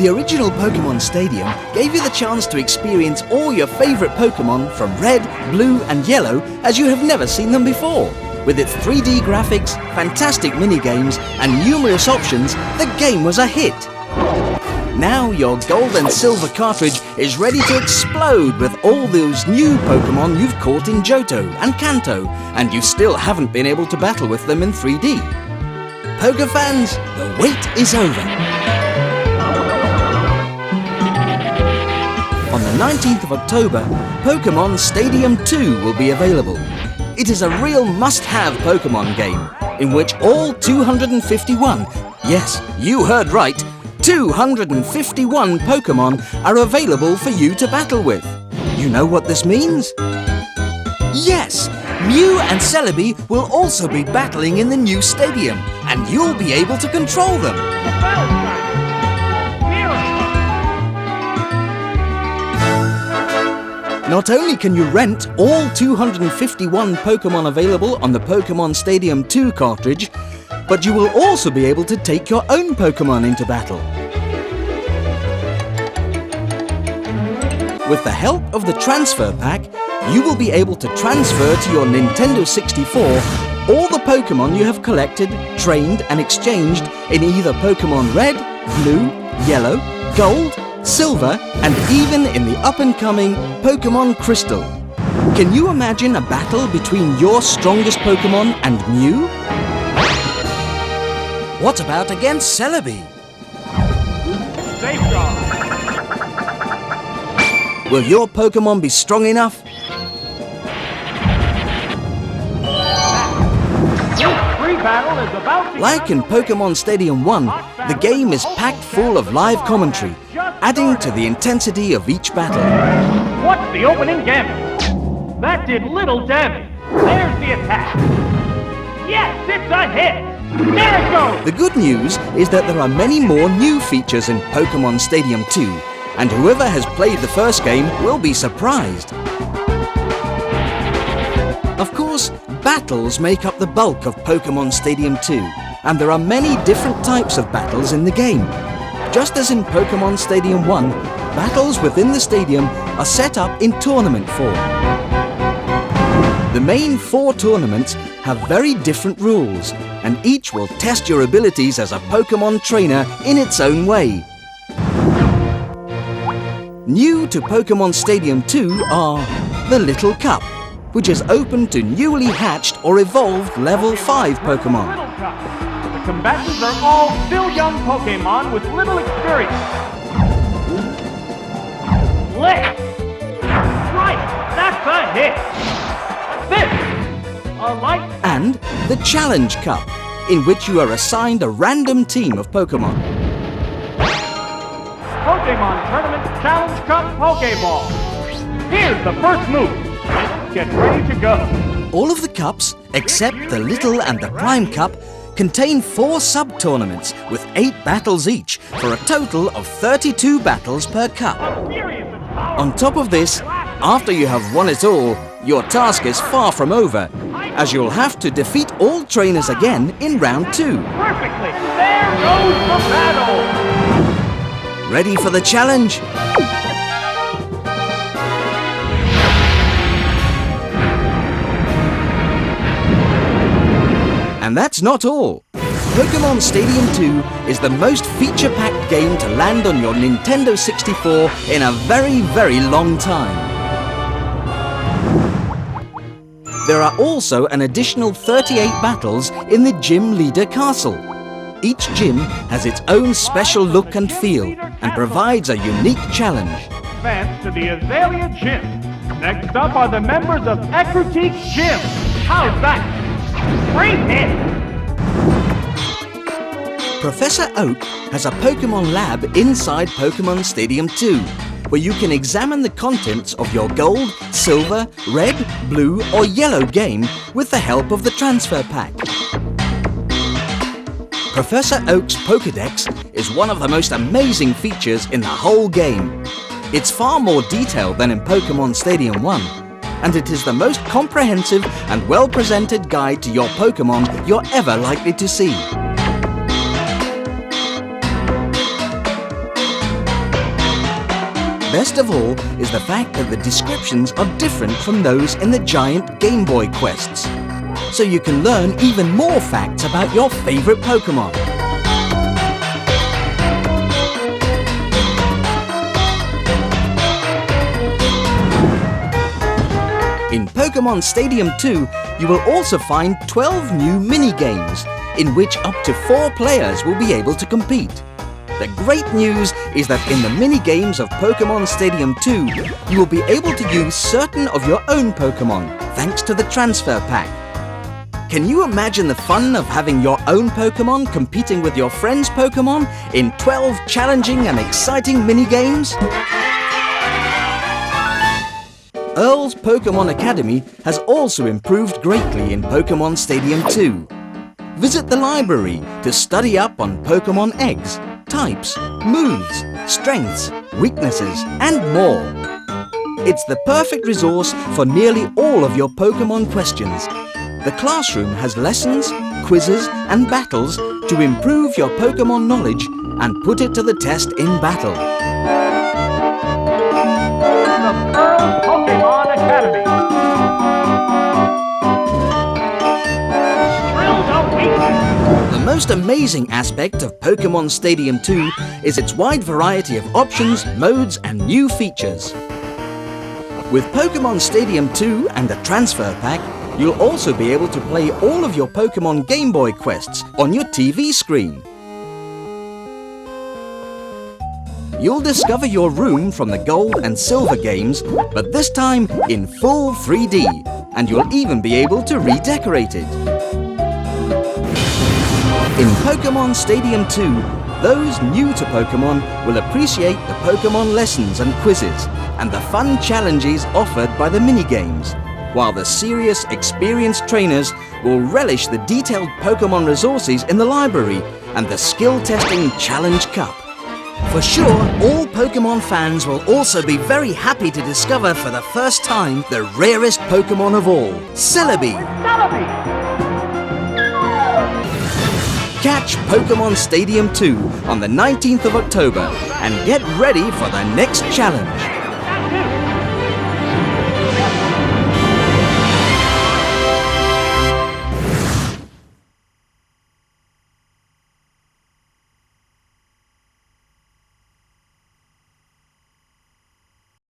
The original Pokémon Stadium gave you the chance to experience all your favorite Pokémon from red, blue and yellow as you have never seen them before. With its 3D graphics, fantastic mini-games and numerous options, the game was a hit. Now your gold and silver cartridge is ready to explode with all those new Pokémon you've caught in Johto and Kanto, and you still haven't been able to battle with them in 3D. Poké fans, the wait is over. On the 19th of October, Pokémon Stadium 2 will be available. It is a real must-have Pokémon game, in which all 251, yes, you heard right, 251 Pokémon are available for you to battle with. You know what this means? Yes! Mew and Celebi will also be battling in the new stadium, and you'll be able to control them. Not only can you rent all 251 Pokémon available on the Pokémon Stadium 2 cartridge, but you will also be able to take your own Pokémon into battle. With the help of the transfer pack, you will be able to transfer to your Nintendo 64 all the Pokémon you have collected, trained and exchanged in either Pokémon Red, Blue, Yellow, Gold, Silver and even in the up-and-coming Pokémon Crystal. Can you imagine a battle between your strongest Pokémon and Mew? What about against Celebi? Safeguard! Will your Pokémon be strong enough? Battle is about to Like in Pokémon Stadium 1, the game is packed full of live commentary, adding to the intensity of each battle. What's the opening gambit? That did little damage. There's the attack. Yes, it's a hit. There it goes. The good news is that there are many more new features in Pokémon Stadium 2, and whoever has played the first game will be surprised. Of course, battles make up the bulk of Pokémon Stadium 2, and there are many different types of battles in the game. Just as in Pokémon Stadium 1, battles within the stadium are set up in tournament form. The main 4 tournaments have very different rules, and each will test your abilities as a Pokémon trainer in its own way. New to Pokémon Stadium 2 are the Little Cup, which is open to newly hatched or evolved level 5 Pokémon. The combatants are all still young Pokémon with little experience. Lick! Right! That's a hit! This! A light... And the Challenge Cup, in which you are assigned a random team of Pokémon. Pokémon Tournament Challenge Cup Pokéball. Here's the first move. Get ready to go. All of the cups, except the Little and the Prime Cup, contain 4 sub-tournaments with 8 battles each, for a total of 32 battles per cup. On top of this, after you have won it all, your task is far from over, as you'll have to defeat all trainers again in round 2. Perfectly! There goes the battle! Ready for the challenge? And that's not all. Pokémon Stadium 2 is the most feature-packed game to land on your Nintendo 64 in a very, very long time. There are also an additional 38 battles in the Gym Leader Castle. Each gym has its own special look and feel and provides a unique challenge. Advance to the Azalea Gym. Next up are the members of Ecruteak Gym. How's that? Great hit! Professor Oak has a Pokémon lab inside Pokémon Stadium 2, where you can examine the contents of your gold, silver, red, blue or yellow game with the help of the transfer pack. Professor Oak's Pokédex is one of the most amazing features in the whole game. It's far more detailed than in Pokémon Stadium 1, and it is the most comprehensive and well-presented guide to your Pokémon you're ever likely to see. Best of all is the fact that the descriptions are different from those in the giant Game Boy quests. So you can learn even more facts about your favorite Pokémon. In Pokémon Stadium 2, you will also find 12 new mini-games, in which up to 4 players will be able to compete. The great news is that in the mini-games of Pokémon Stadium 2, you will be able to use certain of your own Pokémon, thanks to the transfer pack. Can you imagine the fun of having your own Pokémon competing with your friends' Pokémon in 12 challenging and exciting mini-games? Earl's Pokémon Academy has also improved greatly in Pokémon Stadium 2. Visit the library to study up on Pokémon eggs, types, moves, strengths, weaknesses, and more. It's the perfect resource for nearly all of your Pokémon questions. The classroom has lessons, quizzes, and battles to improve your Pokémon knowledge and put it to the test in battle. The Pearl Pokémon Academy. Thrill to weakness. The most amazing aspect of Pokémon Stadium 2 is its wide variety of options, modes, and new features. With Pokémon Stadium 2 and the transfer pack, you'll also be able to play all of your Pokémon Game Boy quests on your TV screen. You'll discover your room from the Gold and Silver games, but this time in full 3D, and you'll even be able to redecorate it. In Pokémon Stadium 2, those new to Pokémon will appreciate the Pokémon lessons and quizzes, and the fun challenges offered by the minigames, while the serious, experienced trainers will relish the detailed Pokémon resources in the library and the skill-testing Challenge Cup. For sure, all Pokémon fans will also be very happy to discover for the first time the rarest Pokémon of all, Celebi. Catch Pokémon Stadium 2 on the 19th of October and get ready for the next challenge.